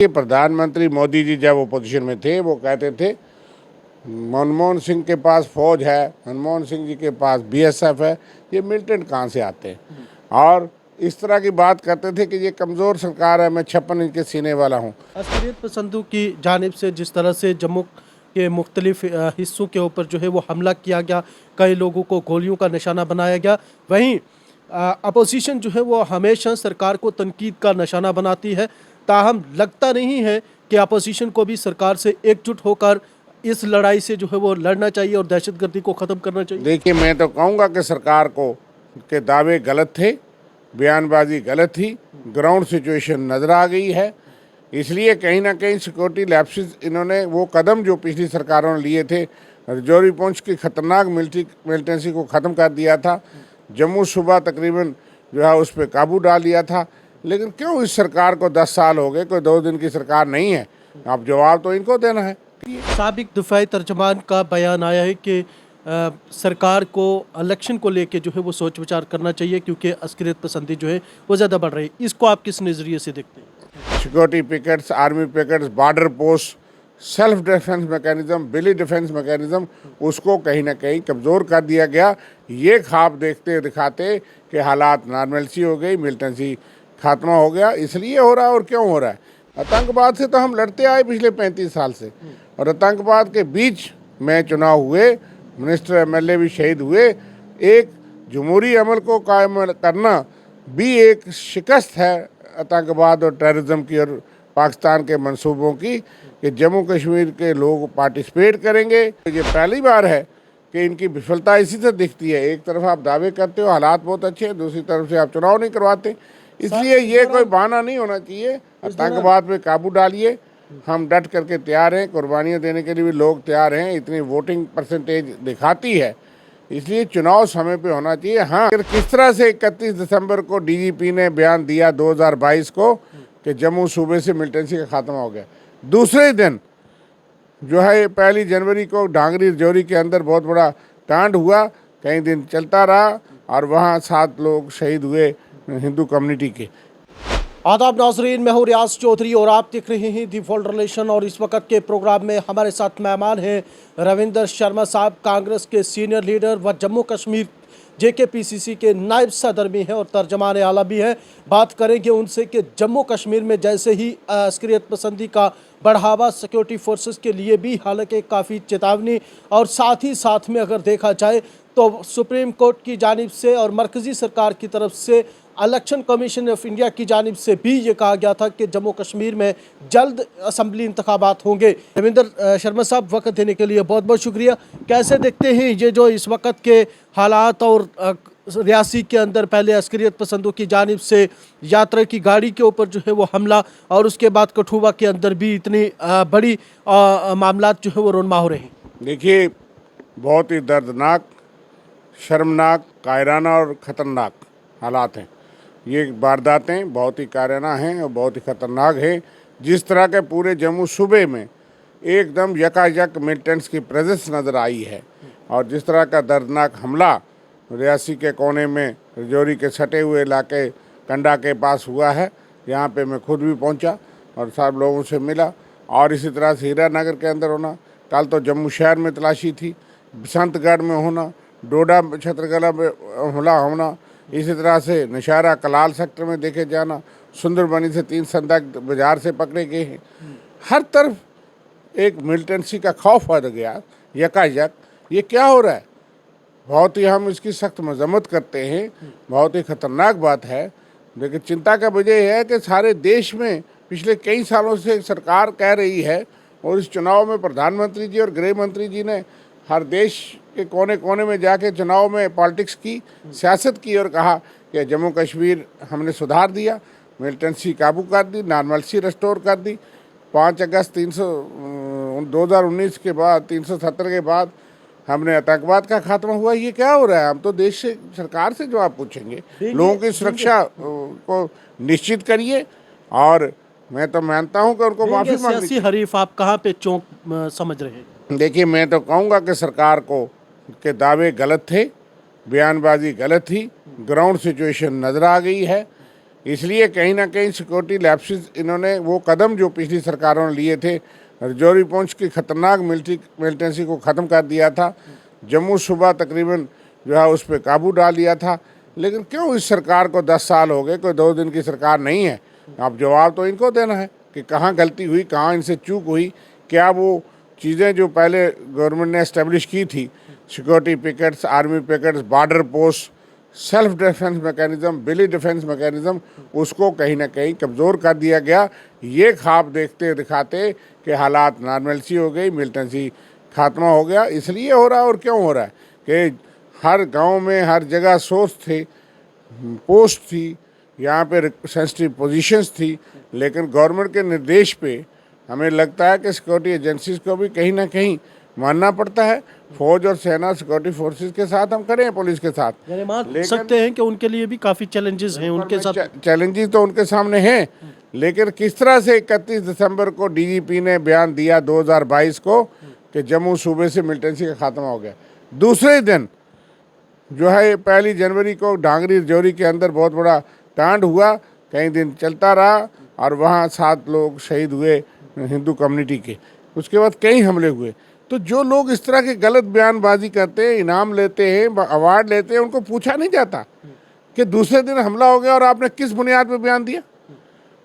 ये प्रधानमंत्री मोदी जी जब अपोजिशन में थे वो कहते थे मनमोहन सिंह के पास फौज है, मनमोहन सिंह जी के पास बीएसएफ है, ये मिलिटेंट कहाँ से आते हैं। और इस तरह की बात करते थे कि ये कमज़ोर सरकार है, मैं 56 इंच के सीने वाला हूँ। अस्करियत पसंदों की जानिब से जिस तरह से जम्मू के मुख्तलिफ हिस्सों के ऊपर जो है वो हमला किया गया, कई लोगों को गोलियों का निशाना बनाया गया, वहीं अपोजिशन जो है वो हमेशा सरकार को तनकीद का निशाना बनाती है। ताहम लगता नहीं है कि अपोजिशन को भी सरकार से एकजुट होकर इस लड़ाई से जो है वो लड़ना चाहिए और दहशतगर्दी को ख़त्म करना चाहिए। देखिए, मैं तो कहूँगा कि सरकार को के दावे गलत थे, बयानबाजी गलत थी, ग्राउंड सिचुएशन नज़र आ गई है। इसलिए कहीं ना कहीं सिक्योरिटी लैप्सेस इन्होंने वो कदम जो पिछली सरकारों ने लिए थे, रजौरी पुंछ की खतरनाक मिलिटेंसी को ख़त्म कर दिया था, जम्मू सूबा तकरीबन जो है उस पर काबू डाल दिया था। लेकिन क्यों इस सरकार को 10 साल हो गए, कोई 2 दिन की सरकार नहीं है। अब जवाब तो इनको देना है। साबिक दफाई तर्जमान का बयान आया है कि सरकार को इलेक्शन को लेके जो है वो सोच विचार करना चाहिए क्योंकि अस्करियत पसंदी जो है वो ज़्यादा बढ़ रही है। इसको आप किस नज़रिए से देखते हैं? Security pickets, army pickets, border post, self defence mechanism, बिली डिफेंस मैकेनिज्म, उसको कहीं ना कहीं कमज़ोर कर दिया गया। ये ख्वाब देखते दिखाते कि हालात नॉर्मलसी हो गई, मिलिटेंसी खात्मा हो गया, इसलिए हो रहा है। और क्यों हो रहा है? आतंकवाद से तो हम लड़ते आए पिछले 35 साल से, और आतंकवाद के बीच में चुनाव हुए, मिनिस्टर एमएलए भी शहीद हुए। एक जमहूरी अमल को कायम करना भी एक शिकस्त है आतंकवाद और टेररिज्म की और पाकिस्तान के मंसूबों की, कि जम्मू कश्मीर के लोग पार्टिसिपेट करेंगे। ये पहली बार है कि इनकी विफलता इसी से दिखती है। एक तरफ आप दावे करते हो हालात बहुत अच्छे हैं, दूसरी तरफ से आप चुनाव नहीं करवाते। इसलिए ये कोई बहाना नहीं होना चाहिए। आतंकवाद पे काबू डालिए, हम डट करके तैयार हैं, कुर्बानियाँ देने के लिए भी लोग तैयार हैं। इतनी वोटिंग परसेंटेज दिखाती है, इसलिए चुनाव समय पे होना चाहिए। हाँ, किस तरह से 31 दिसंबर को डीजीपी ने बयान दिया 2022 को कि जम्मू सूबे से मिलिटेंसी का खात्मा हो गया, दूसरे दिन जो है 1 जनवरी को डांगरी रजौरी के अंदर बहुत बड़ा कांड हुआ, कई दिन चलता रहा और वहाँ 7 लोग शहीद हुए हिंदू कम्युनिटी के। आदाब नाजरीन, मैं हूँ रियाज चौधरी और आप देख रहे हैं दी वर्ल्ड रिलेशन। और इस वक्त के प्रोग्राम में हमारे साथ मेहमान हैं रविंदर शर्मा साहब, कांग्रेस के सीनियर लीडर व जम्मू कश्मीर जेकेपीसीसी के नायब सदर भी हैं और तर्जमान आला भी हैं। बात करेंगे उनसे कि जम्मू कश्मीर में जैसे ही अस्करियत पसंदी का बढ़ावा सिक्योरिटी फोर्सेस के लिए भी हालांकि काफ़ी चेतावनी, और साथ ही साथ में अगर देखा जाए तो सुप्रीम कोर्ट की जानिब से और मरकज़ी सरकार की तरफ से इलेक्शन कमीशन ऑफ इंडिया की जानिब से भी ये कहा गया था कि जम्मू कश्मीर में जल्द असम्बली इंतखाबात होंगे। रविंदर शर्मा साहब, वक्त देने के लिए बहुत बहुत शुक्रिया। कैसे देखते हैं ये जो इस वक्त के हालात और रियासी के अंदर पहले अस्करियत पसंदों की जानिब से यात्रा की गाड़ी के ऊपर जो है वो हमला, और उसके बाद कठुआ के अंदर भी इतनी बड़ी मामलात जो है वो रोनमा हो रहे हैं? देखिए, बहुत ही दर्दनाक, शर्मनाक, कायराना और ख़तरनाक हालात हैं। ये वारदातें बहुत ही कायराना हैं और बहुत ही ख़तरनाक हैं। जिस तरह के पूरे जम्मू सूबे में एकदम यकायक मिलिटेंट्स की प्रेजेंस नज़र आई है, और जिस तरह का दर्दनाक हमला रियासी के कोने में रजौरी के सटे हुए इलाके कंडा के पास हुआ है, यहाँ पे मैं खुद भी पहुँचा और सब लोगों से मिला। और इसी तरह से हीरानगर के अंदर होना, कल तो जम्मू शहर में तलाशी थी, बसंतगढ़ में होना, डोडा छत्रगला में हमला होना, इसी तरह से नशारा कलाल सेक्टर में देखे जाना, सुंदरबनी से 3 संदिग्ध बाजार से पकड़े गए हैं। हर तरफ एक मिलिटेंसी का खौफ बढ़ गया यकायक। ये क्या हो रहा है? बहुत ही हम इसकी सख्त मजम्मत करते हैं, बहुत ही ख़तरनाक बात है। लेकिन चिंता का वजह है कि सारे देश में पिछले कई सालों से सरकार कह रही है, और इस चुनाव में प्रधानमंत्री जी और गृह मंत्री जी ने हर देश के कोने कोने में जाके चुनाव में पॉलिटिक्स की, सियासत की और कहा कि जम्मू कश्मीर हमने सुधार दिया, मिलिटेंसी काबू कर दी, नॉर्मलसी रेस्टोर कर दी। 5 अगस्त 2019 के बाद 370 के बाद हमने आतंकवाद का खात्मा हुआ। ये क्या हो रहा है? हम तो देश से, सरकार से जवाब पूछेंगे। लोगों की सुरक्षा को निश्चित करिए, और मैं तो मानता हूं कि उनको माफ़ी मांगनी चाहिए। हरीफ आप कहाँ पे चौंक समझ रहे हैं? देखिए, मैं तो कहूँगा कि सरकार को के दावे गलत थे, बयानबाजी गलत थी, ग्राउंड सिचुएशन नज़र आ गई है। इसलिए कहीं ना कहीं सिक्योरिटी लैप्सेस इन्होंने वो कदम जो पिछली सरकारों ने लिए थे, रजौरी पुंछ की खतरनाक मिलिटेंसी को ख़त्म कर दिया था, जम्मू सूबा तकरीबन जो है उस पर काबू डाल लिया था। लेकिन क्यों इस सरकार को 10 साल हो गए, कोई 2 दिन की सरकार नहीं है। अब जवाब तो इनको देना है कि कहाँ गलती हुई, कहाँ इनसे चूक हुई। क्या वो चीज़ें जो पहले गवर्नमेंट ने इस्टेब्लिश की थी, security pickets, army pickets, border post, self defence mechanism, village defence mechanism, उसको कहीं ना कहीं कमज़ोर कर दिया गया। ये ख्वाब देखते दिखाते कि हालात नॉर्मलसी हो गई, मिलिटेंसी खात्मा हो गया, इसलिए हो रहा है। और क्यों हो रहा है कि हर गांव में हर जगह सोर्स थे, पोस्ट थी, यहाँ पे सेंसिटिव पोजीशंस थी, लेकिन गवर्नमेंट के निर्देश पे हमें लगता है कि सिक्योरिटी एजेंसीज को भी कहीं ना कहीं मानना पड़ता है। फौज और सेना सिक्योरिटी फोर्सेस के साथ हम खड़े हैं, पुलिस के साथ। यानी मान सकते हैं कि उनके लिए भी काफ़ी चैलेंजेस हैं उनके साथ। चैलेंजेस तो उनके सामने हैं, लेकिन किस तरह से 31 दिसंबर को डीजीपी ने बयान दिया 2022 को कि जम्मू सूबे से मिलिटेंसी का खात्मा हो गया। दूसरे दिन जो है 1 जनवरी को डांगरी रजौरी के अंदर बहुत बड़ा कांड हुआ, कई दिन चलता रहा और वहाँ 7 लोग शहीद हुए हिंदू कम्युनिटी के। उसके बाद कई हमले हुए। तो जो लोग इस तरह के गलत बयानबाजी करते हैं, इनाम लेते हैं, अवार्ड लेते हैं, उनको पूछा नहीं जाता कि दूसरे दिन हमला हो गया और आपने किस बुनियाद पर बयान दिया।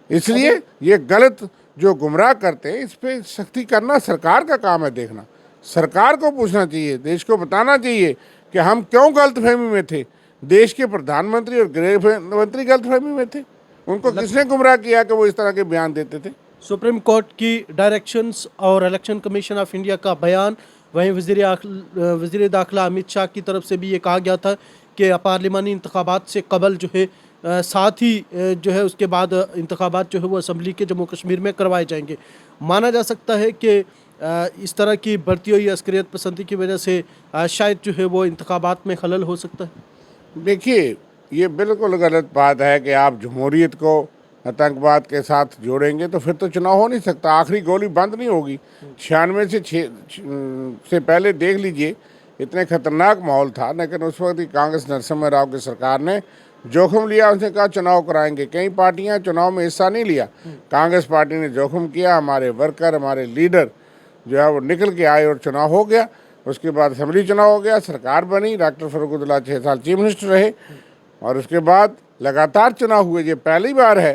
इसलिए ये गलत जो गुमराह करते हैं, इस पर सख्ती करना सरकार का काम है। देखना, सरकार को पूछना चाहिए, देश को बताना चाहिए कि हम क्यों गलतफहमी में थे। देश के प्रधानमंत्री और गृह मंत्री गलतफहमी में थे, उनको किसने गुमराह किया कि वो इस तरह के बयान देते थे। सुप्रीम कोर्ट की डायरेक्शंस और इलेक्शन कमीशन ऑफ इंडिया का बयान, वहीं वज़ीर दाखिला अमित शाह की तरफ से भी ये कहा गया था कि पार्लिमानी इंतखाबात से कबल जो है साथ ही जो है उसके बाद इंतखाबात जो है वो असम्बली के जम्मू कश्मीर में करवाए जाएंगे। माना जा सकता है कि इस तरह की बढ़ती हुई अस्करियत पसंदी की वजह से शायद जो है वो इंतखाबात में खलल हो सकता है। देखिए, ये बिल्कुल गलत बात है कि आप जमहूरियत को आतंकवाद के साथ जोड़ेंगे तो फिर तो चुनाव हो नहीं सकता। आखिरी गोली बंद नहीं होगी। 96 से पहले देख लीजिए, इतने खतरनाक माहौल था, लेकिन उस वक्त ही कांग्रेस नरसिम्हा राव की सरकार ने जोखिम लिया। उसने कहा चुनाव कराएंगे। कई पार्टियां चुनाव में हिस्सा नहीं लिया, कांग्रेस पार्टी ने जोखिम किया। हमारे वर्कर, हमारे लीडर जो है वो निकल के आए और चुनाव हो गया। उसके बाद असेंबली चुनाव हो गया, सरकार बनी, डॉक्टर फरूख अब्दुल्ला 6 साल चीफ मिनिस्टर रहे और उसके बाद लगातार चुनाव हुए। ये पहली बार है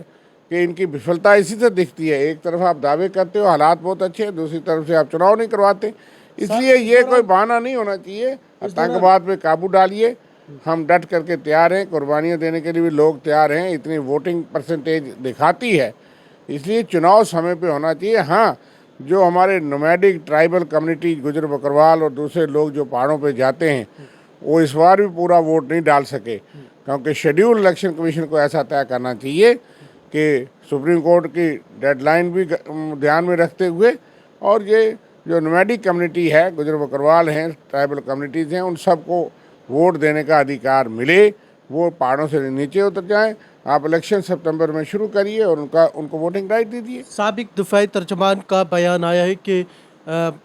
कि इनकी विफलता इसी से दिखती है। एक तरफ आप दावे करते हो हालात बहुत अच्छे हैं, दूसरी तरफ से आप चुनाव नहीं करवाते। इसलिए ये कोई बहाना नहीं होना चाहिए। आतंकवाद पे काबू डालिए, हम डट करके तैयार हैं, कुर्बानियाँ देने के लिए भी लोग तैयार हैं। इतनी वोटिंग परसेंटेज दिखाती है, इसलिए चुनाव समय पे होना चाहिए। हाँ, जो हमारे नोमैडिक ट्राइबल कम्युनिटी, गुजर बकरवाल और दूसरे लोग जो पहाड़ों पे जाते हैं, वो इस बार भी पूरा वोट नहीं डाल सके, क्योंकि शेड्यूल इलेक्शन कमीशन को ऐसा तय करना चाहिए कि सुप्रीम कोर्ट की डेडलाइन भी ध्यान में रखते हुए, और ये जो नोमैडिक कम्युनिटी है, गुजर बकरवाल हैं, ट्राइबल कम्युनिटीज़ हैं, उन सबको वोट देने का अधिकार मिले। वो पहाड़ों से नीचे उतर जाएं। आप इलेक्शन सितंबर में शुरू करिए और उनको वोटिंग राइट दीजिए। साबिक दिफाई तर्जमान का बयान आया है कि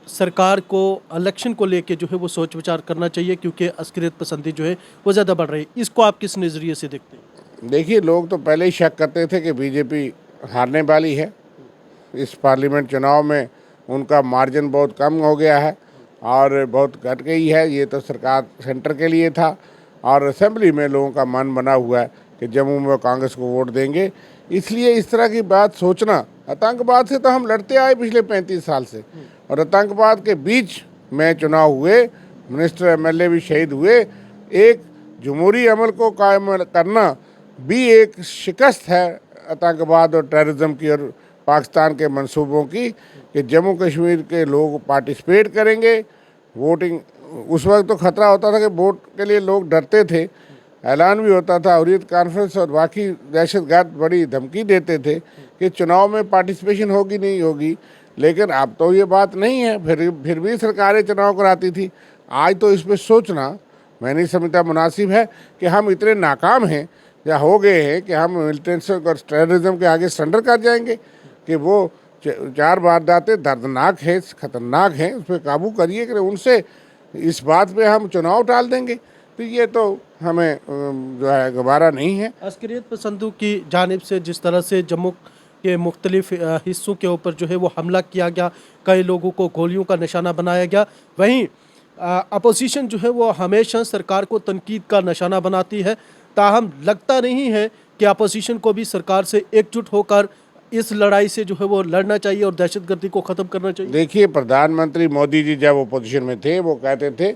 सरकार को इलेक्शन को लेके जो है वो सोच विचार करना चाहिए, क्योंकि अस्करियत पसंदी जो है वो ज़्यादा बढ़ रही है। इसको आप किस नज़रिए से देखते हैं? देखिए, लोग तो पहले ही शक करते थे कि बीजेपी हारने वाली है। इस पार्लियामेंट चुनाव में उनका मार्जिन बहुत कम हो गया है और बहुत घट गई है। ये तो सरकार सेंटर के लिए था और असेंबली में लोगों का मन बना हुआ है कि जम्मू में कांग्रेस को वोट देंगे। इसलिए इस तरह की बात सोचना, आतंकवाद से तो हम लड़ते आए पिछले 35 साल से, और आतंकवाद के बीच में चुनाव हुए, मिनिस्टर एमएलए भी शहीद हुए। एक जमहूरी अमल को कायम करना भी एक शिकस्त है आतंकवाद और टेररिज्म की और पाकिस्तान के मंसूबों की, कि जम्मू कश्मीर के लोग पार्टिसिपेट करेंगे। वोटिंग उस वक्त तो खतरा होता था कि वोट के लिए लोग डरते थे, ऐलान भी होता था, हुर्रियत कॉन्फ्रेंस और बाकी दहशतगर्द बड़ी धमकी देते थे कि चुनाव में पार्टिसिपेशन होगी नहीं होगी। लेकिन अब तो ये बात नहीं है, फिर भी सरकारें चुनाव कराती थी। आज तो इस पर सोचना मैं नहीं समझता मुनासिब है कि हम इतने नाकाम हैं या हो गए हैं कि हम मिलिटेंसी और टेररिज्म के आगे सरेंडर कर जाएंगे, कि वो 4 वारदातें दर्दनाक हैं, ख़तरनाक हैं, उस पर काबू करिए कि उनसे इस बात पे हम चुनाव टाल देंगे। तो ये तो हमें जो है गवारा नहीं है। अस्करियत पसंदों की जानिब से जिस तरह से जम्मू के मुख्तलिफ हिस्सों के ऊपर जो है वो हमला किया गया, कई लोगों को गोलियों का निशाना बनाया गया, वहीं अपोजिशन जो है वो हमेशा सरकार को तनकीद का निशाना बनाती है। ताहम लगता नहीं है कि अपोजिशन को भी सरकार से एकजुट होकर इस लड़ाई से जो है वो लड़ना चाहिए और दहशतगर्दी को ख़त्म करना चाहिए। देखिए, प्रधानमंत्री मोदी जी जब अपोजिशन में थे वो कहते थे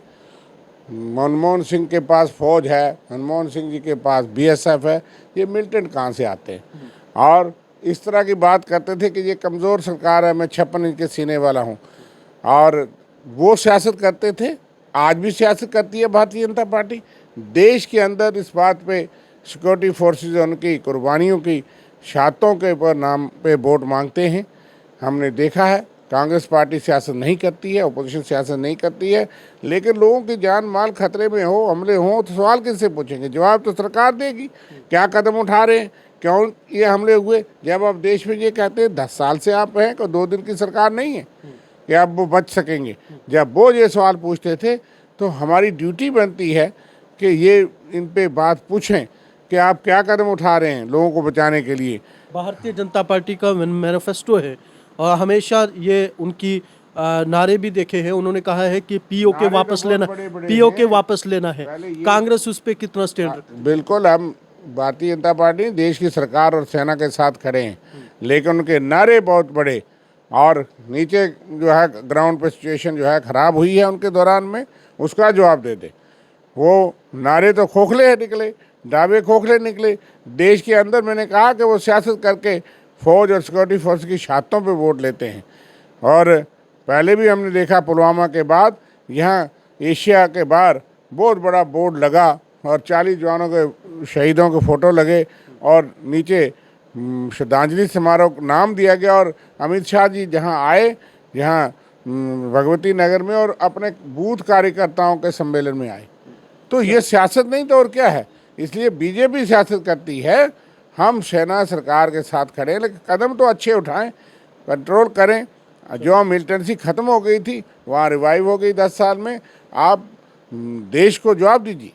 मनमोहन सिंह के पास फौज है, मनमोहन सिंह जी के पास बीएसएफ है, ये मिलिटेंट कहाँ से आते हैं, और इस तरह की बात करते थे कि ये कमज़ोर सरकार है, मैं 56 इंच के सीने वाला हूँ, और वो सियासत करते थे। आज भी सियासत करती है भारतीय जनता पार्टी। देश के अंदर इस बात पे सिक्योरिटी फोर्सेज उनकी कुर्बानियों की शहादतों के पर नाम पे वोट मांगते हैं। हमने देखा है कांग्रेस पार्टी सियासत नहीं करती है, अपोजिशन सियासत नहीं करती है, लेकिन लोगों की जान माल खतरे में हो, हमले हों तो सवाल किससे पूछेंगे? जवाब तो सरकार देगी। क्या कदम उठा रहे हैं, क्यों ये हमले हुए? जब आप देश में ये कहते हैं 10 साल से आप हैं, कोई 2 दिन की सरकार नहीं है कि आप वो बच सकेंगे। जब वो ये सवाल पूछते थे तो हमारी ड्यूटी बनती है कि ये इन पे बात पूछें कि आप क्या कदम उठा रहे हैं लोगों को बचाने के लिए। भारतीय जनता पार्टी का मैनिफेस्टो है और हमेशा ये उनकी नारे भी देखे हैं। उन्होंने कहा है कि पीओके नारे तो वापस बहुत लेना, बड़े-बड़े पीओके हैं। वापस लेना है। कांग्रेस उस पर कितना स्टैंड रखती बिल्कुल, हम भारतीय जनता पार्टी देश की सरकार और सेना के साथ खड़े हैं, लेकिन उनके नारे बहुत बड़े, और नीचे जो है ग्राउंड पे सिचुएशन जो है ख़राब हुई है उनके दौरान में, उसका जवाब दे दे। वो नारे तो खोखले निकले, दावे खोखले निकले। देश के अंदर मैंने कहा कि वो सियासत करके फौज और सिक्योरिटी फोर्स की शहादतों पे वोट लेते हैं। और पहले भी हमने देखा पुलवामा के बाद यहाँ एशिया के बाहर बहुत बड़ा बोर्ड लगा और 40 जवानों के शहीदों के फ़ोटो लगे और नीचे श्रद्धांजलि समारोह नाम दिया गया, और अमित शाह जी जहाँ आए, जहाँ भगवती नगर में, और अपने बूथ कार्यकर्ताओं के सम्मेलन में आए। तो ये सियासत नहीं तो और क्या है? इसलिए बीजेपी सियासत करती है, हम सेना सरकार के साथ खड़े हैं, लेकिन कदम तो अच्छे उठाएं, कंट्रोल करें। जो मिलिटेंसी ख़त्म हो गई थी वहाँ रिवाइव हो गई 10 साल में। आप देश को जवाब दीजिए।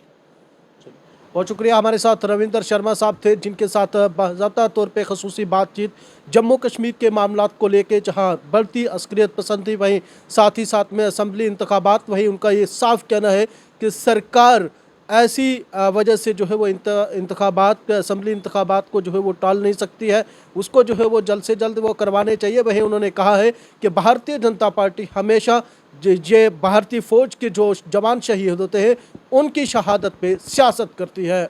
बहुत शुक्रिया। हमारे साथ रविंदर शर्मा साहब थे, जिनके साथ बाज़ाब्ता तौर पे खसूसी बातचीत जम्मू कश्मीर के मामलात को लेके, जहां बढ़ती अस्करियत पसंदी, वहीं साथ ही साथ में असम्बली इंतखाबात, वहीं उनका ये साफ कहना है कि सरकार ऐसी वजह से जो है वो इंतखाबात, असम्बली इंतखाबात को जो है वो टाल नहीं सकती है, उसको जो है वो जल्द से जल्द वो करवाने चाहिए। वहीं उन्होंने कहा है कि भारतीय जनता पार्टी हमेशा ये भारतीय फ़ौज के जो जवान शहीद होते हैं उनकी शहादत पे सियासत करती है।